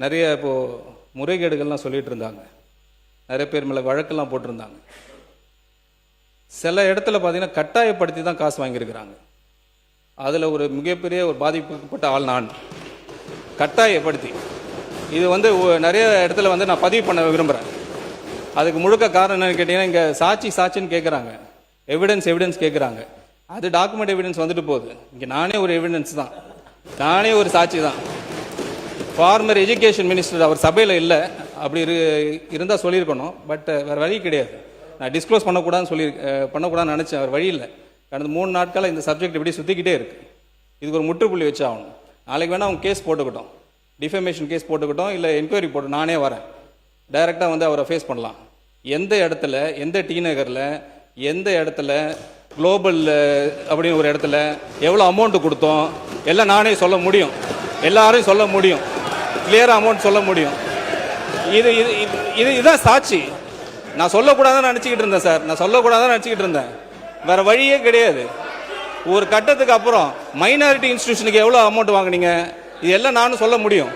நிறைய இப்போது முறைகேடுகள்லாம் சொல்லிகிட்டு இருந்தாங்க. நிறைய பேர் மேலே வழக்கெல்லாம் போட்டிருந்தாங்க. சில இடத்துல பார்த்தீங்கன்னா கட்டாயப்படுத்தி தான் காசு வாங்கியிருக்கிறாங்க. அதில் ஒரு மிகப்பெரிய ஒரு பாதிக்கப்பட்ட ஆள் நான். கட்டாயப்படுத்தி இது நிறைய இடத்துல நான் பதிவு பண்ண விரும்புகிறேன். அதுக்கு முழுக்க காரணம் என்னன்னு கேட்டிங்கன்னா, இங்கே சாட்சின்னு கேட்குறாங்க, எவிடன்ஸ் கேட்குறாங்க. அது டாக்குமெண்ட் எவிடன்ஸ் வந்துட்டு போகுது. இங்கே நானே ஒரு எவிடன்ஸ் தான், நானே ஒரு சாட்சி தான். ஃபார்மர் எஜுகேஷன் மினிஸ்டர் அவர் சபையில் இல்லை, அப்படி இருந்தால் சொல்லியிருக்கணும். பட் வேறு வழி கிடையாது. நான் டிஸ்க்ளோஸ் பண்ணக்கூடாதுன்னு நினச்சேன். அவர் வழி இல்லை. கடந்த 3 நாட்களாக இந்த சப்ஜெக்ட் இப்படி சுற்றிக்கிட்டே இருக்குது. இதுக்கு ஒரு முற்றுப்புள்ளி வச்சு ஆகணும். நாளைக்கு வேணால் அவங்க கேஸ் போட்டுக்கிட்டோம், டிஃபமேஷன் கேஸ் போட்டுக்கிட்டோம், இல்லை என்கொயரி போட்டு நானே வரேன், டைரெக்டாக அவரை ஃபேஸ் பண்ணலாம். எந்த இடத்துல, எந்த டி நகரில், எந்த இடத்துல, குளோபல் அப்படின்னு ஒரு இடத்துல எவ்வளோ அமௌண்ட்டு கொடுத்தோம் எல்லாம் நானே சொல்ல முடியும். எல்லாரையும் சொல்ல முடியும், கிளியராக அமௌண்ட் சொல்ல முடியும். இதுதான் சாட்சி. நான் சொல்லக்கூடாதுன்னு நினச்சிக்கிட்டு இருந்தேன் சார், நான் சொல்லக்கூடாதுன்னு நினச்சிக்கிட்டு இருந்தேன். வேறு வழியே கிடையாது. ஒரு கட்டத்துக்கு அப்புறம் மைனாரிட்டி இன்ஸ்டிடியூஷனுக்கு எவ்வளோ அமௌண்ட் வாங்கினீங்க, இது எல்லாம் நானும் சொல்ல முடியும்.